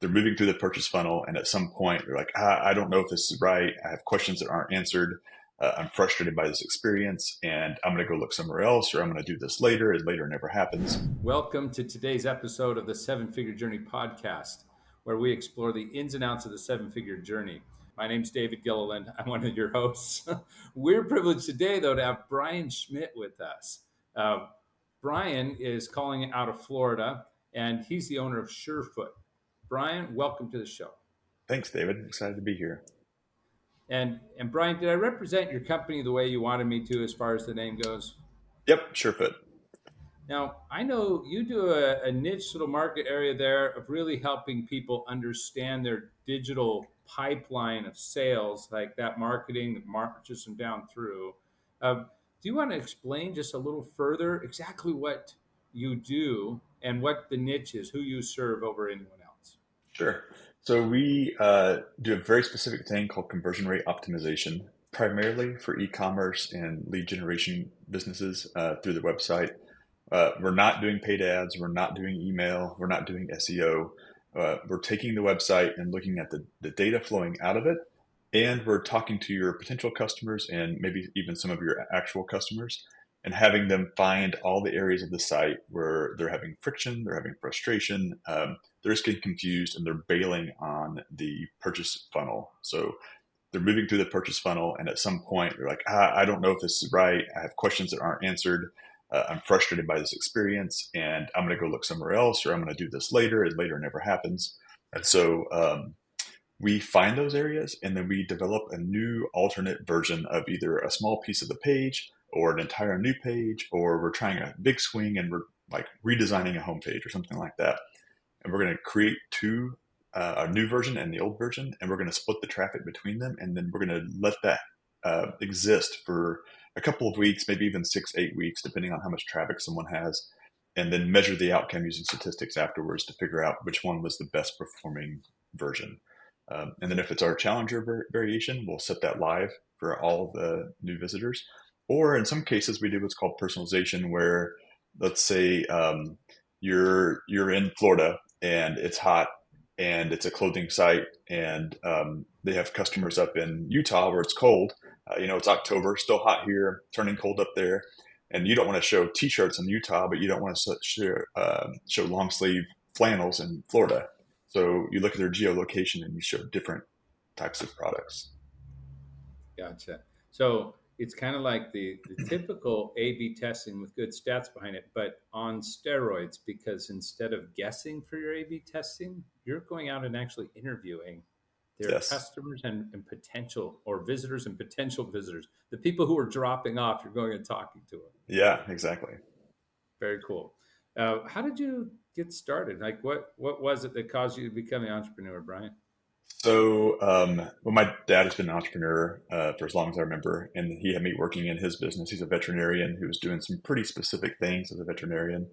they're moving through the purchase funnel, and at some point they're like, I don't know if this is right. I have questions that aren't answered. I'm frustrated by this experience, and I'm going to go look somewhere else, or I'm going to do this later, and later never happens. Welcome to today's episode of the Seven Figure Journey podcast, where we explore the ins and outs of the seven figure journey. My name's David Gilliland. I'm one of your hosts. We're privileged today, though, to have Brian Schmitt with us. Uh, Brian is calling out of Florida, and he's the owner of Surefoot. Brian, welcome to the show. Thanks, David. Excited to be here. And Brian, did I represent your company the way you wanted me to as far as the name goes? Yep, Surefoot. Now, I know you do a niche little market area there of really helping people understand their digital pipeline of sales, like that marketing that marches them down through. Do you want to explain just a little further exactly what you do and what the niche is, who you serve over anyone else? Sure. So we do a very specific thing called conversion rate optimization, primarily for e-commerce and lead generation businesses through the website. We're not doing paid ads. We're not doing email. We're not doing SEO. We're taking the website and looking at the data flowing out of it. And we're talking to your potential customers and maybe even some of your actual customers and having them find all the areas of the site where they're having friction, they're having frustration, they're just getting confused and they're bailing on the purchase funnel. So they're moving through the purchase funnel, and at some point they're like, I don't know if this is right. I have questions that aren't answered. I'm frustrated by this experience, and I'm going to go look somewhere else, or I'm going to do this later, and later never happens. And so we find those areas, and then we develop a new alternate version of either a small piece of the page or an entire new page, or we're trying a big swing and we're like redesigning a homepage or something like that. And we're going to create a new version and the old version, and we're going to split the traffic between them, and then we're going to let that exist for a couple of weeks, maybe even 6, 8 weeks, depending on how much traffic someone has, and then measure the outcome using statistics afterwards to figure out which one was the best performing version. And then if it's our challenger variation, we'll set that live for all of the new visitors. Or in some cases, we do what's called personalization, where let's say you're in Florida and it's hot and it's a clothing site, and they have customers up in Utah where it's cold. It's October, still hot here, turning cold up there, and you don't want to show T-shirts in Utah, but you don't want to show long sleeve flannels in Florida. So you look at their geolocation and you show different types of products. Gotcha. So it's kind of like the typical A/B testing with good stats behind it, but on steroids, because instead of guessing for your A/B testing, you're going out and actually interviewing their Yes. customers and potential or visitors and potential visitors. The people who are dropping off, you're going and talking to them. Yeah, exactly. Very cool. How did you get started? Like, what was it that caused you to become an entrepreneur, Brian? So, well, my dad has been an entrepreneur for as long as I remember, and he had me working in his business. He's a veterinarian who was doing some pretty specific things as a veterinarian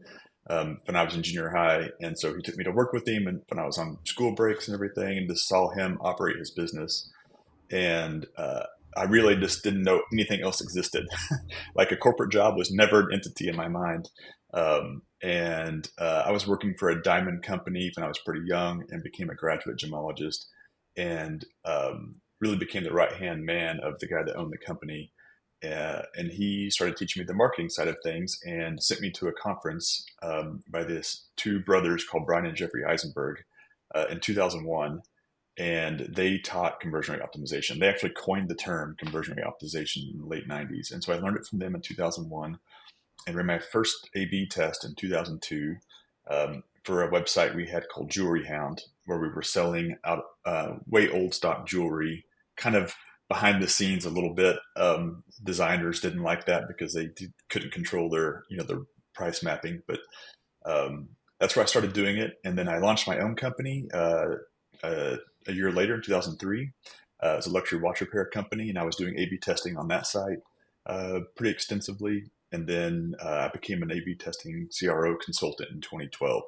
when I was in junior high. And so he took me to work with him and when I was on school breaks and everything, and just saw him operate his business. And I really just didn't know anything else existed. Like a corporate job was never an entity in my mind. And I was working for a diamond company when I was pretty young and became a graduate gemologist, and really became the right hand man of the guy that owned the company. And he started teaching me the marketing side of things and sent me to a conference by this two brothers called Brian and Jeffrey Eisenberg in 2001. And they taught conversion rate optimization. They actually coined the term conversion rate optimization in the late 90s. And so I learned it from them in 2001 and ran my first A/B test in 2002 for a website we had called Jewelry Hound, where we were selling out way old stock jewelry, kind of behind the scenes a little bit. Designers didn't like that because they couldn't control their price mapping, but that's where I started doing it. And then I launched my own company a year later in 2003 as a luxury watch repair company, and I was doing A/B testing on that site pretty extensively. And then I became an A/B testing CRO consultant in 2012,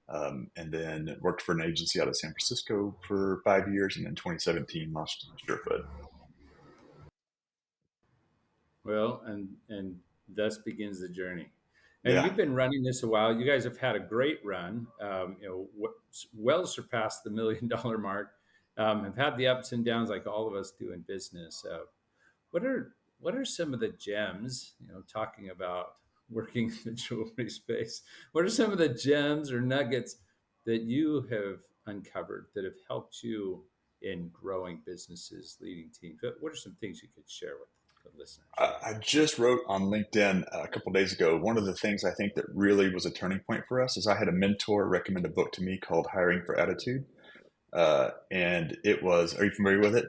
and then worked for an agency out of San Francisco for 5 years, and in 2017 launched Surefoot. Well, and thus begins the journey. And Yeah. you've been running this a while. You guys have had a great run. Well surpassed the $1 million mark. Have had the ups and downs like all of us do in business. What are what are some of the gems? Talking about working in the jewelry space. What are some of the gems or nuggets that you have uncovered that have helped you in growing businesses, leading teams? What are some things you could share with the listeners? I just wrote on LinkedIn a couple days ago. One of the things I think that really was a turning point for us is I had a mentor recommend a book to me called Hiring for Attitude. And it was, are you familiar with it?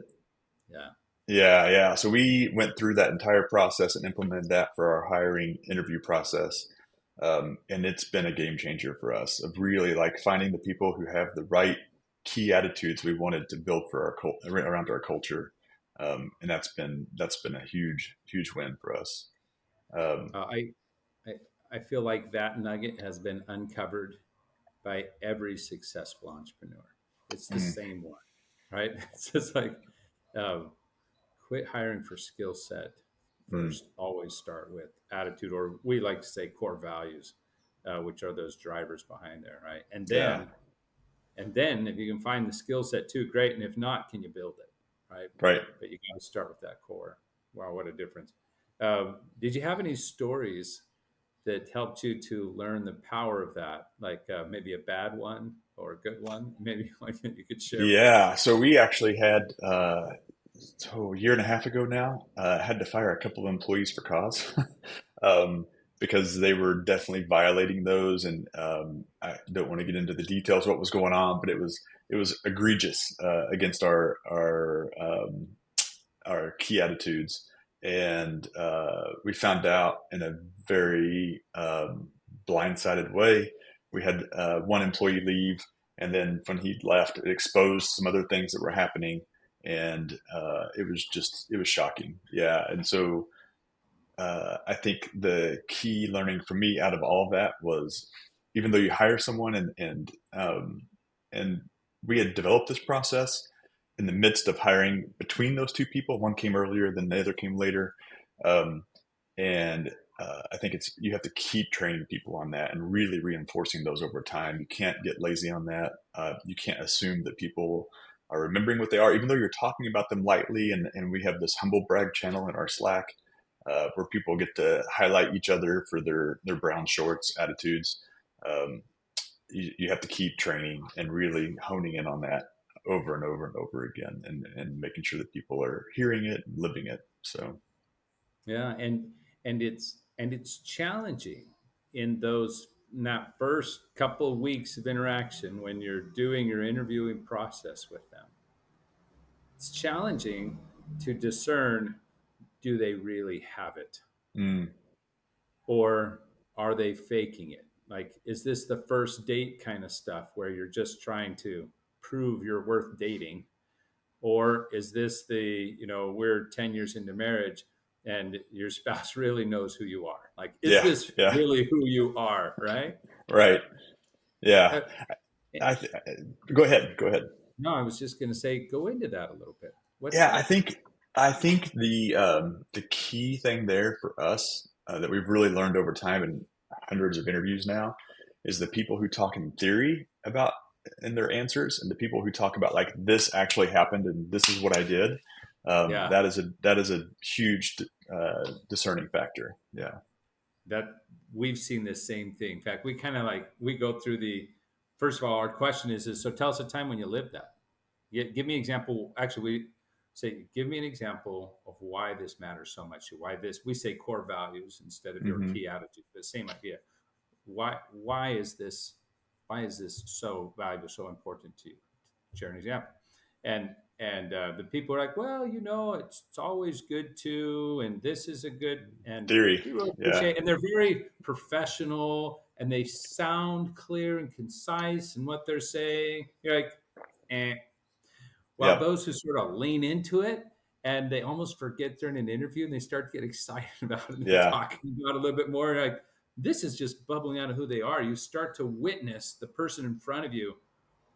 Yeah. Yeah, yeah. So we went through that entire process and implemented that for our hiring interview process. And it's been a game changer for us of really like finding the people who have the right key attitudes we wanted to build for our around our culture. And that's been a huge win for us. Um, Uh, I, I I feel like that nugget has been uncovered by every successful entrepreneur. It's the mm, same one, right? It's just like um, quit hiring for skill set mm, first. Always start with attitude, or we like to say core values, which are those drivers behind there, right? yeah, And then if you can find the skill set too, great. And if not, can you build it, right? right. But you got to start with that core. Wow, what a difference! Did you have any stories that helped you to learn the power of that? Like maybe a bad one or a good one, maybe one that you could share with us? Yeah. So we actually had a year and a half ago now, had to fire a couple of employees for cause. Because they were definitely violating those, and I don't want to get into the details of what was going on, but it was egregious against our key attitudes, and we found out in a very blindsided way. We had one employee leave, and then when he left, it exposed some other things that were happening, and it was shocking. Yeah, and so I think the key learning for me out of all of that was, even though you hire someone and we had developed this process in the midst of hiring between those two people. One came earlier, then the other came later, um, and I think it's you have to keep training people on that and really reinforcing those over time. You can't get lazy on that. You can't assume that people are remembering what they are, even though you're talking about them lightly. And we have this humble brag channel in our Slack where people get to highlight each other for their brown shorts attitudes. Um, you have to keep training and really honing in on that over and over and over again, and making sure that people are hearing it and living it. So, Yeah, and it's challenging in those in that first couple of weeks of interaction when you're doing your interviewing process with them. It's challenging to discern, do they really have it, mm, or are they faking it? Like, is this the first date kind of stuff where you're just trying to prove you're worth dating? Or is this we're 10 years into marriage and your spouse really knows who you are? Like, is yeah, this yeah, really who you are? Right. right, yeah. Uh, I th- Go ahead, go ahead. no, I was just going to say, go into that a little bit. What's Yeah, I that? think I think the key thing there for us that we've really learned over time and hundreds of interviews now is the people who talk in theory about in their answers, and the people who talk about like this actually happened and this is what I did. Yeah. That is a huge discerning factor. Yeah. That we've seen the same thing. In fact, we kind of like, we go through the, first of all, our question is, so tell us a time when you lived that. Give me an example. Actually, we say, give me an example of why this matters so much. Why this, we say core values instead of your Hmm. key attitude, the same idea. Why is this, why is this so valuable, so important to you? Share an example. And the people are like, well, it's always good to, and this is a good, and Theory. we really Yeah. appreciate it. And they're very professional and they sound clear and concise in what they're saying. You're like, eh. While Yep. those who sort of lean into it and they almost forget they're in an interview and they start to get excited about it and they're Yeah. talking about it a little bit more, like, this is just bubbling out of who they are. You start to witness the person in front of you,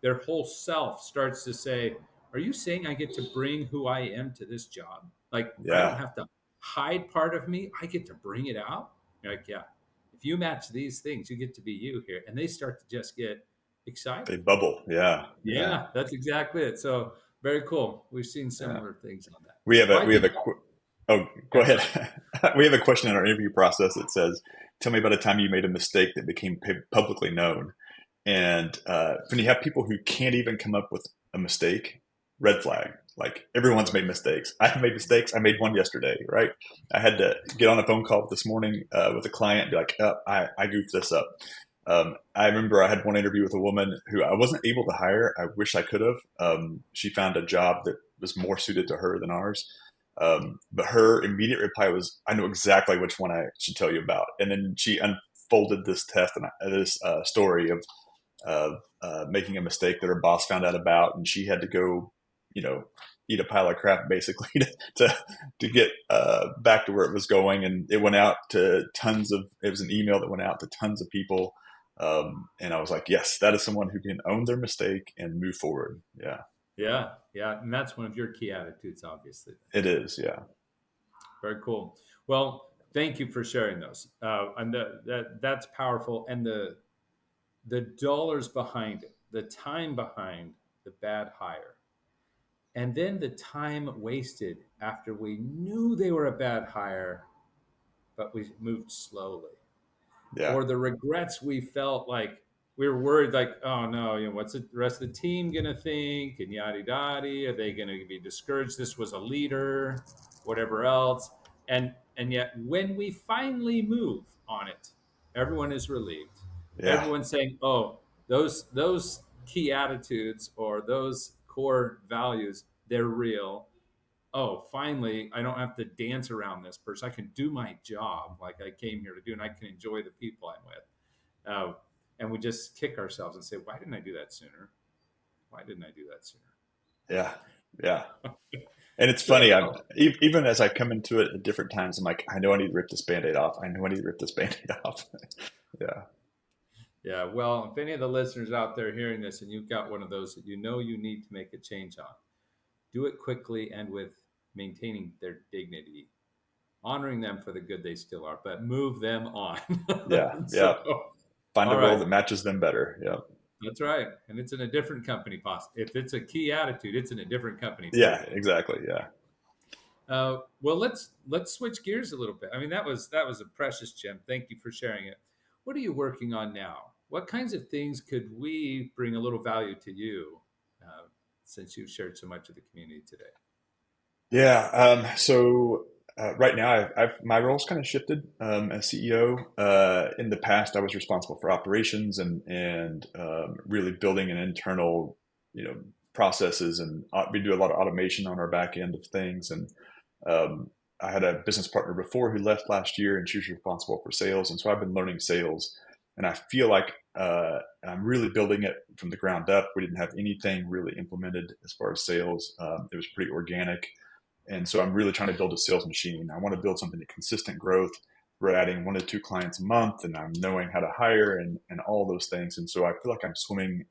their whole self starts to say, are you saying I get to bring who I am to this job? Like, I don't Yeah. have to hide part of me. I get to bring it out. You're like, yeah. If if you match these things, you get to be you here. And they start to just get They excited. bubble. Yeah. Yeah. Yeah, that's exactly it. So very cool. We've seen Yeah. similar things on that. We have Well, a I we have think, a oh, go yeah, go ahead. ahead. We have a question in our interview process that says, "Tell me about a time you made a mistake that became publicly known." And when you have people who can't even come up with a mistake, red flag. Like everyone's made mistakes. I've made mistakes. I made one yesterday, right? I had to get on a phone call this morning with a client and be like, oh, I goofed this up. I remember I had one interview with a woman who I wasn't able to hire. I wish I could have. She found a job that was more suited to her than ours. But her immediate reply was, I know exactly which one I should tell you about. And then she unfolded this test and this story of making a mistake that her boss found out about, and she had to go, you know, eat a pile of crap basically to to get back to where it was going. And it went out to tons of. It was an email that went out to tons of people, and I was like, yes, that is someone who can own their mistake and move forward. Yeah, Yeah, yeah. And that's one of your key attitudes, obviously. it is. Yeah, Very cool. Well, thank you for sharing those. And that's powerful. And the dollars behind it, the time behind the bad hire, and then the time wasted after we knew they were a bad hire, but we moved slowly, yeah, or the regrets we felt like we were worried, like, oh no, what's the rest of the team gonna think, and yada yada. Are they gonna be discouraged? This was a leader, whatever else, and yet when we finally move on it, everyone is relieved. yeah, Everyone's saying, oh, those key attitudes or those core values, they're real. Oh, finally, I don't have to dance around this person. I can do my job like I came here to do, and I can enjoy the people I'm with. And we just kick ourselves and say, why didn't I do that sooner? Why didn't I do that sooner? yeah, yeah. And it's funny. So, Even as I come into it at different times, I'm like, I know I need to rip this band-aid off. I know I need to rip this band-aid off. Yeah, yeah, well, if any of the listeners out there hearing this and you've got one of those that you know you need to make a change on, do it quickly and with maintaining their dignity, honoring them for the good they still are, but move them on. yeah, So, yeah. Find a all role right. that matches them better. Yeah, That's right. And it's in a different company. If it's a key attitude, it's in a different company, yeah, period. exactly. Yeah. Well, let's switch gears a little bit. I mean, that was a precious gem. Thank you for sharing it. What are you working on now? What kinds of things could we bring a little value to you, since you've shared so much of the community today? Yeah. Right now, my role's kind of shifted as CEO. In the past, I was responsible for operations and really building an internal, you know, processes, and we do a lot of automation on our back end of things. And um, I had a business partner before who left last year, and she was responsible for sales. And so I've been learning sales, and I feel like I'm really building it from the ground up. We didn't have anything really implemented as far as sales. It was pretty organic, and so I'm really trying to build a sales machine. I want to build something to consistent growth. We're adding 1 to 2 clients a month, and I'm knowing how to hire and all those things. And so I feel like I'm swimming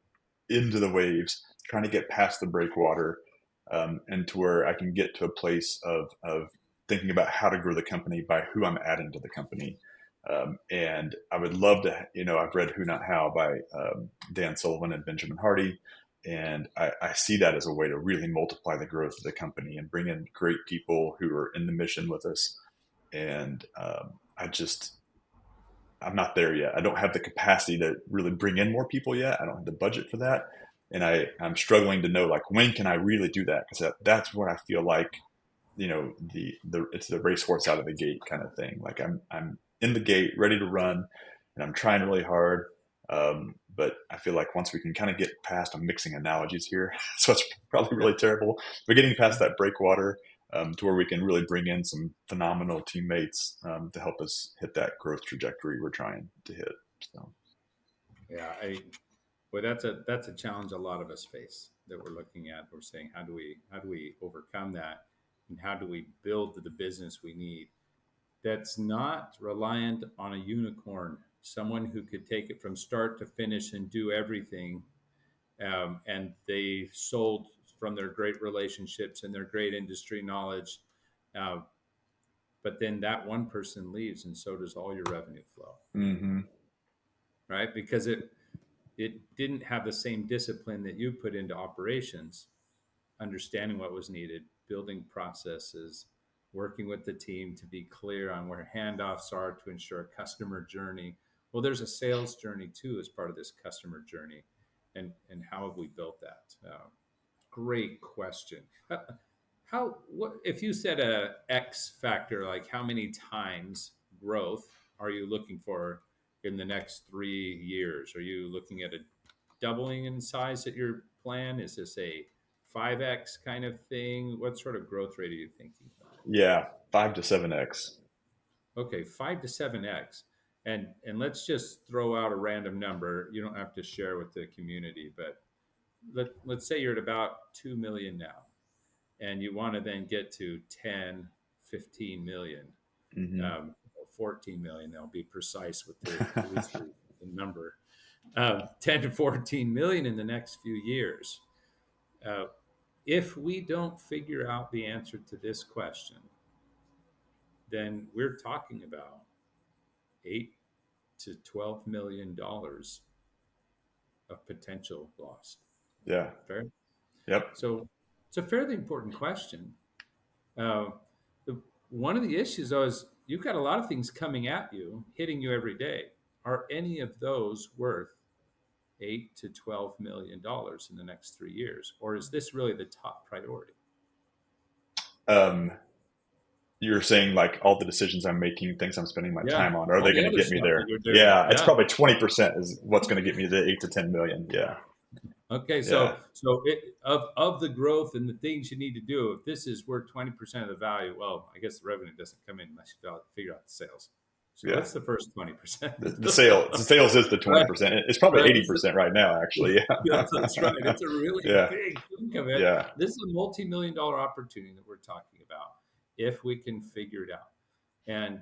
into the waves, trying to get past the breakwater, and to where I can get to a place of thinking about how to grow the company by who I'm adding to the company. And I would love to, I've read Who Not How by Dan Sullivan and Benjamin Hardy. And I see that as a way to really multiply the growth of the company and bring in great people who are in the mission with us. And I'm not there yet. I don't have the capacity to really bring in more people yet. I don't have the budget for that. And I'm struggling to know, like, when can I really do that? Because that's where I feel like, it's the racehorse out of the gate kind of thing. Like I'm in the gate, ready to run, and I'm trying really hard. But I feel like once we can kind of get past, I'm mixing analogies here, so it's probably really terrible. But getting past that breakwater, to where we can really bring in some phenomenal teammates to help us hit that growth trajectory we're trying to hit. So Yeah, well, that's a challenge a lot of us face that we're looking at. We're saying, how do we overcome that, and how do we build the business we need that's not reliant on a unicorn, someone who could take it from start to finish and do everything. And they sold from their great relationships and their great industry knowledge. Uh, but then that one person leaves, and so does all your revenue flow, Mm-hmm. right? Because it didn't have the same discipline that you put into operations, understanding what was needed, building processes, working with the team to be clear on where handoffs are to ensure a customer journey. Well, there's a sales journey too as part of this customer journey, and how have we built that? Great question. How what if you said a X factor, like how many times growth are you looking for in the next 3 years? Are you looking at a doubling in size at your plan? Is this a 5X kind of thing? What sort of growth rate are you thinking about? Yeah, 5 to 7x. Okay, 5 to 7X. And let's just throw out a random number. You don't have to share with the community, but let's say you're at about 2 million now, and you want to then get to 10, 15 million, Mm-hmm. 14 million. They'll be precise with the at least the number. 10 to 14 million in the next few years. Uh, if we don't figure out the answer to this question, then we're talking about 8 to 12 million dollars of potential lost. Yeah. Fair. Yep. So it's a fairly important question. Uh, the, One of the issues, though, is you've got a lot of things coming at you, hitting you every day. Are any of those worth 8 to 12 million dollars in the next 3 years, or is this really the top priority? Um, you're saying like all the decisions I'm making, things I'm spending my Yeah, time on, are all they the going to other get me stuff that there? you're doing. Yeah, it's Yeah. probably 20% is what's going to get me to 8 to 10 million. Yeah. Okay. Yeah. So of the growth and the things you need to do, if this is worth 20% of the value, well, I guess the revenue doesn't come in unless you figure out the sales. So Yeah. what's the first 20%? The sales is the Right. 20%. It's probably Right. 80% right now, actually. That's right. It's a really Yeah. big chunk of it. Yeah. This is a multi-million-dollar opportunity that we're talking about if we can figure it out. And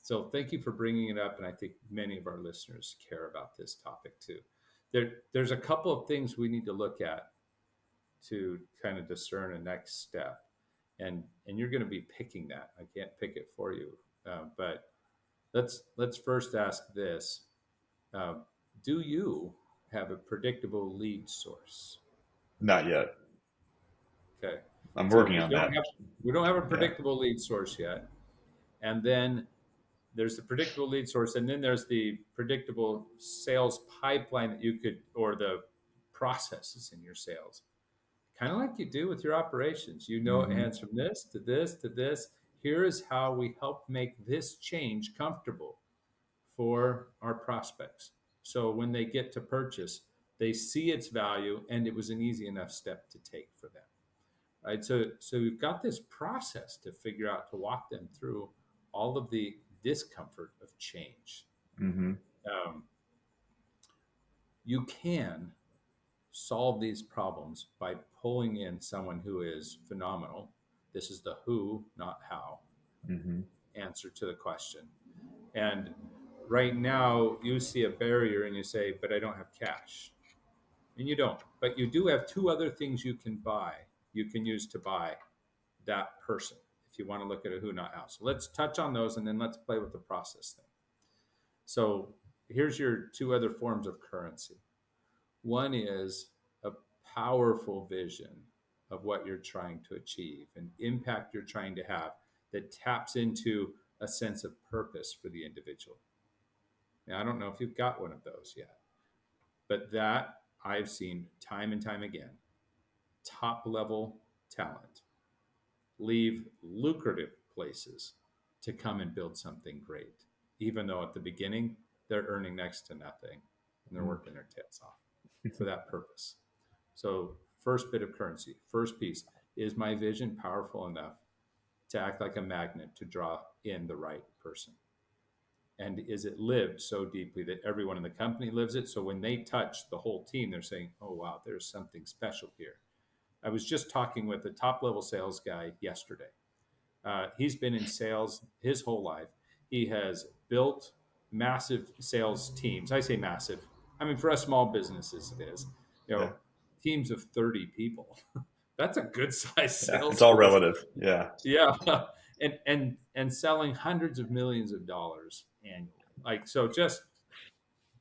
so thank you for bringing it up. And I think many of our listeners care about this topic too. There's a couple of things we need to look at to kind of discern a next step. And you're going to be picking that. I can't pick it for you. But let's first ask this. Uh, do you have a predictable lead source? Not yet. Okay. I'm So working on that. we don't have a Yeah. predictable lead source yet. And then there's the predictable lead source, and then there's the predictable sales pipeline that you could, or the processes in your sales, kind of like you do with your operations. You know, it Hmm. hands from this to this to this. Here is how we help make this change comfortable for our prospects. So when they get to purchase, they see its value, and it was an easy enough step to take for them. Right. So we've got this process to figure out to walk them through all of the discomfort of change. Hmm. Um, you can solve these problems by pulling in someone who is phenomenal. This is the who, not how, Hmm. answer to the question. And right now, you see a barrier and you say, but I don't have cash. And you don't. But you do have two other things you can buy, you can use to buy that person if you want to look at a who, not how. So let's touch on those and then let's play with the process thing. So here's your two other forms of currency. One is a powerful vision of what you're trying to achieve, an impact you're trying to have that taps into a sense of purpose for the individual. Now, I don't know if you've got one of those yet, but that I've seen time and time again. Top level talent leave lucrative places to come and build something great, even though at the beginning they're earning next to nothing and they're working their tails off for that purpose. So, first bit of currency, first piece is my vision powerful enough to act like a magnet to draw in the right person? And is it lived so deeply that everyone in the company lives it? So when they touch the whole team, they're saying, oh, wow, there's something special here. I was just talking with a top level sales guy yesterday. He's been in sales his whole life. He has built massive sales teams. I say massive. I mean, for us small businesses, it is, you Yeah. know, teams of 30 people, That's a good size Yeah, sales it's all force. relative. Yeah. Yeah. And selling hundreds of millions of dollars annually. Like, so just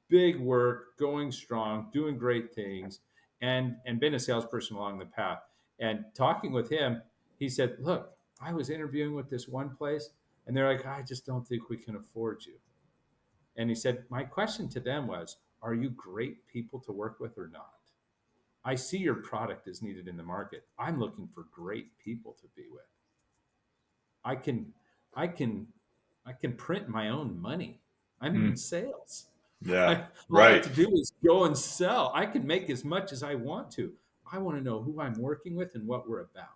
big work, going strong, doing great things, and been a salesperson along the path. And talking with him, he said, "Look, I was interviewing with this one place, and they're like, I just don't think we can afford you." And he said, "My question to them was, are you great people to work with or not? I see your product is needed in the market. I'm looking for great people to be with. I can, I can, I can print my own money. I'm in Mm, sales. yeah. All I have Right. to do is go and sell. I can make as much as I want to. I want to know who I'm working with and what we're about."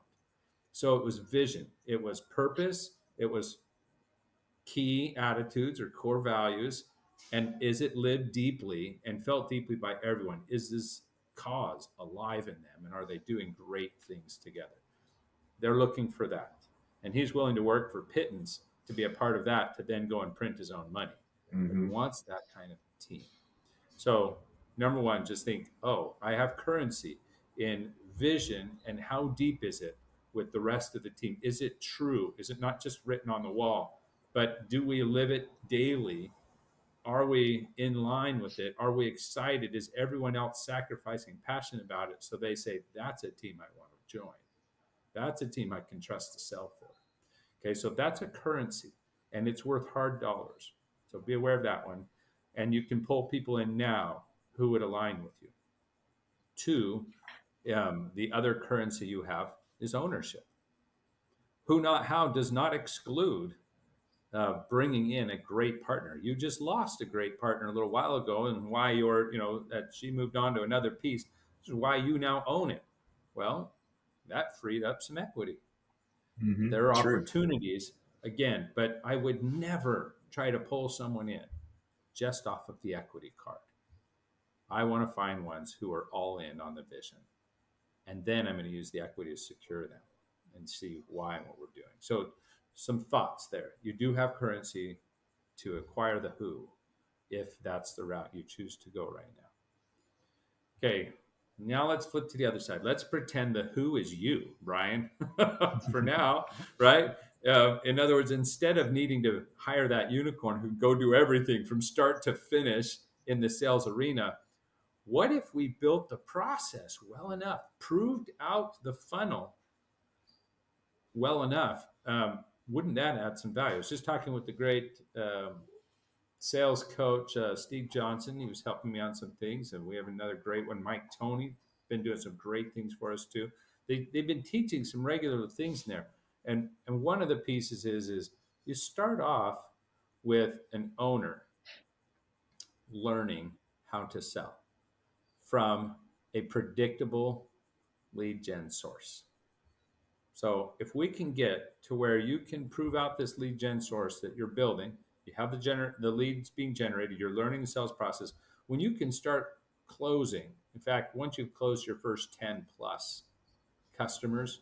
So it was vision, it was purpose, it was key attitudes or core values, and is it lived deeply and felt deeply by everyone? Is this cause alive in them, and are they doing great things together? They're looking for that. And he's willing to work for pittance to be a part of that, to then go and print his own money. But he Hmm. wants that kind of team. So, number one, just think, oh, I have currency in vision, and how deep is it with the rest of the team? Is it true? Is it not just written on the wall? But do we live it daily? Are we in line with it? Are we excited? Is everyone else sacrificing, passionate about it? So they say, that's a team I want to join. That's a team I can trust to sell for. Okay, so that's a currency, and it's worth hard dollars. So be aware of that one. And you can pull people in now who would align with you. Two, the other currency you have is ownership. Who not how does not exclude bringing in a great partner. You just lost a great partner a little while ago, and why you're, that she moved on to another piece. This is why you now own it. Well, that freed up some equity. Hmm. There are True. opportunities again, but I would never try to pull someone in just off of the equity card. I want to find ones who are all in on the vision. And then I'm going to use the equity to secure them and see why and what we're doing. So, some thoughts there. You do have currency to acquire the who, if that's the route you choose to go right now. Okay, now let's flip to the other side. Let's pretend the who is you, Brian, for now, right? In other words, instead of needing to hire that unicorn who go do everything from start to finish in the sales arena, what if we built the process well enough, proved out the funnel well enough? Wouldn't that add some value? I was just talking with the great sales coach, Steve Johnson. He was helping me on some things, and we have another great one, Mike Tony, been doing some great things for us too. They've been teaching some regular things in there, and one of the pieces is you start off with an owner learning how to sell from a predictable lead gen source. So if we can get to where you can prove out this lead gen source that you're building, you have the leads being generated, you're learning the sales process. When you can start closing, in fact, once you've closed your first 10 plus customers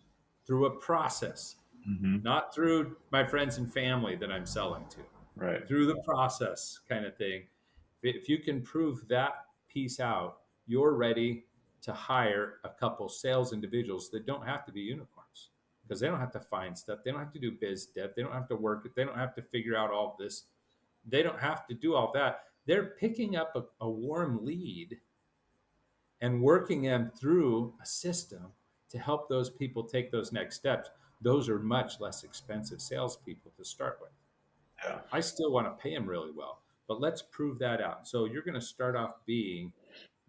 through a process, Hmm. not through my friends and family that I'm selling to, Right. through the process kind of thing. If you can prove that piece out, you're ready to hire a couple sales individuals that don't have to be unicorns, because they don't have to find stuff. They don't have to do biz dev. They don't have to work it. They don't have to figure out all this. They don't have to do all that. They're picking up a warm lead and working them through a system to help those people take those next steps. Those are much less expensive salespeople to start with. Yeah. I still want to pay them really well, but let's prove that out. So you're going to start off being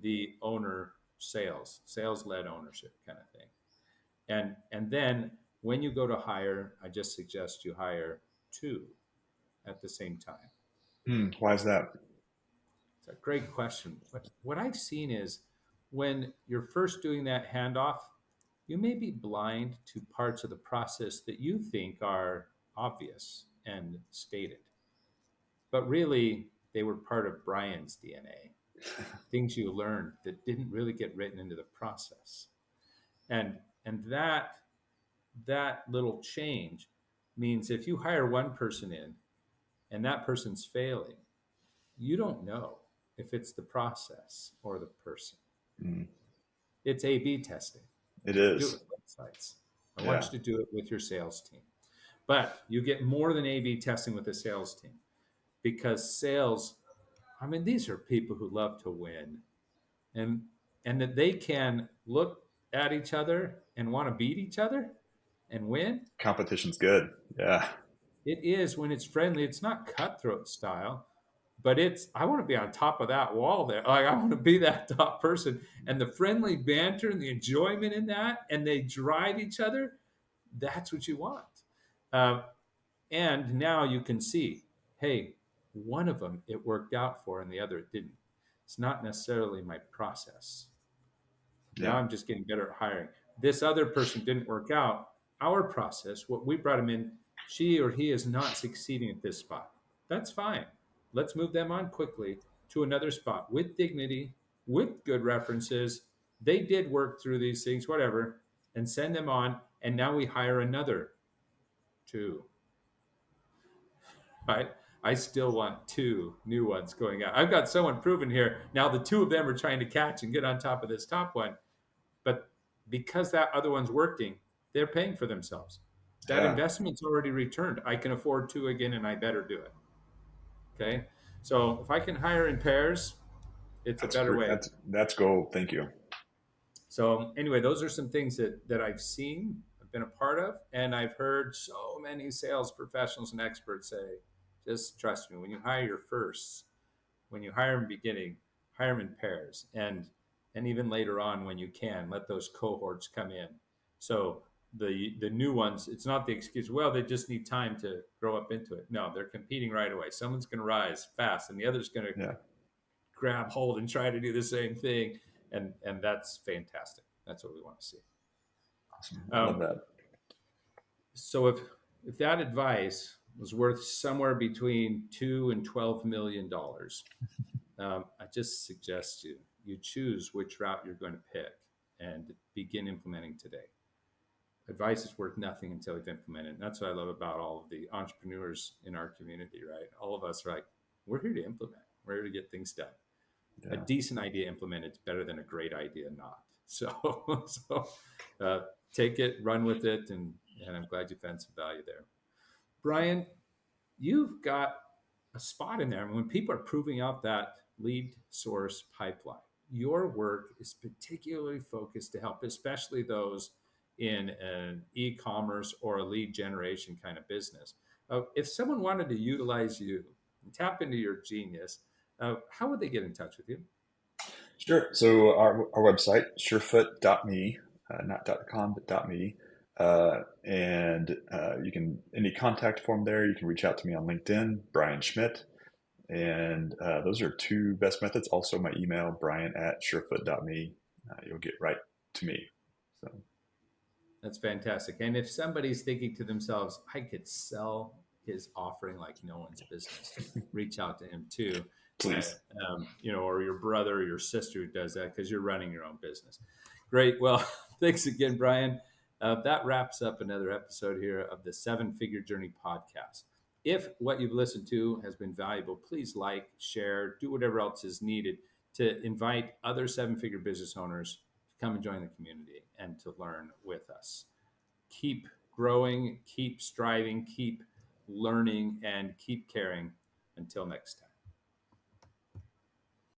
the owner, sales led ownership kind of thing. And then when you go to hire, I just suggest you hire two at the same time. Why is that? It's a great question. What I've seen is when you're first doing that handoff, you may be blind to parts of the process that you think are obvious and stated, but really they were part of Brian's DNA, things you learned that didn't really get written into the process. And that little change means if you hire one person in and that person's failing, you don't know if it's the process or the person. Mm, It's A/B testing. it Do is. sites. I want Yeah. you to do it with your sales team. But you get more than A/B testing with the sales team because sales, I mean, these are people who love to win, and that they can look at each other and want to beat each other and win. Competition's good. Yeah. It is when it's friendly. It's not cutthroat style, but it's I want to be on top of that wall there. Like I want to be that top person, and the friendly banter and the enjoyment in that, and they drive each other. That's what you want. Uh, and now you can see, hey, one of them it worked out for, and the other it didn't. It's not necessarily my process. Now Yeah. I'm just getting better at hiring. This other person didn't work out. Our process, what we brought him in, she or he is not succeeding at this spot. That's fine. Let's move them on quickly to another spot with dignity, with good references. They did work through these things, whatever, and send them on. And now we hire another two, right? I still want two new ones going out. I've got someone proven here. Now the two of them are trying to catch and get on top of this top one. But because that other one's working, they're paying for themselves. That Yeah. investment's already returned. I can afford two again, and I better do it. Okay. So if I can hire in pairs, it's a That's better great. way. That's gold. Thank you. So anyway, those are some things that I've seen, I've been a part of, and I've heard so many sales professionals and experts say, just trust me, when you hire your firsts, when you hire in the beginning, hire them in pairs, and even later on when you can, let those cohorts come in. So the new ones, it's not the excuse. Well, they just need time to grow up into it. No, they're competing right away. Someone's going to rise fast, and the other's going to Yeah. grab hold and try to do the same thing, and that's fantastic. That's what we want to see. Awesome. I love Um, that. so if that advice was worth somewhere between $2 and $12 million, I just suggest you choose which route you're going to pick and begin implementing today. Advice is worth nothing until you've implemented. And that's what I love about all of the entrepreneurs in our community, right? All of us are like, we're here to implement. We're here to get things done. A Yeah. decent idea implemented is better than a great idea not. So, uh, take it, run with it, and I'm glad you found some value there. Brian, you've got a spot in there. I mean, when people are proving out that lead source pipeline, your work is particularly focused to help, especially those in an e-commerce or a lead generation kind of business. If someone wanted to utilize you and tap into your genius, how would they get in touch with you? Sure. So our website, surefoot.me, not .com, but .me. And you can, any contact form there, you can reach out to me on LinkedIn, Brian Schmitt. And those are two best methods. Also, my email, brian@surefoot.me. You'll get right to me. So, That's fantastic. And if somebody's thinking to themselves, I could sell his offering like no one's business, reach out to him too. please. Or your brother or your sister who does that because you're running your own business. Great. Well, thanks again, Brian. That wraps up another episode here of the Seven Figure Journey podcast. If what you've listened to has been valuable, please like, share, do whatever else is needed to invite other seven figure business owners to come and join the community and to learn with us. Keep growing, keep striving, keep learning, and keep caring. Until next time.